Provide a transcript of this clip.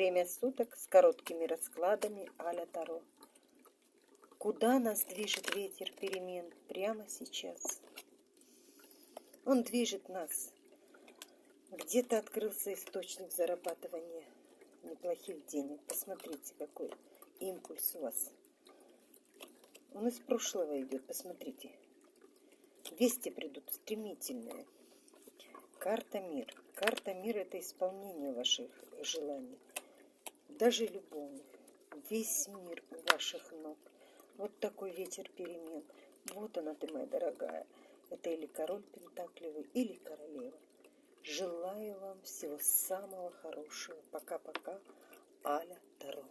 время суток с короткими раскладами а-ля Таро. Куда нас движет ветер перемен прямо сейчас? Он движет нас. Где-то открылся источник зарабатывания неплохих денег. Посмотрите, какой импульс у вас. Он из прошлого идет, посмотрите. Вести придут стремительные. Карта мир. Карта мир — это исполнение ваших желаний. Даже любовных. Весь мир у ваших ног. Вот такой ветер перемен. Вот она ты, моя дорогая. Это или король пентаклевый, или королева. Желаю вам всего самого хорошего. Пока-пока. а-ля Таро.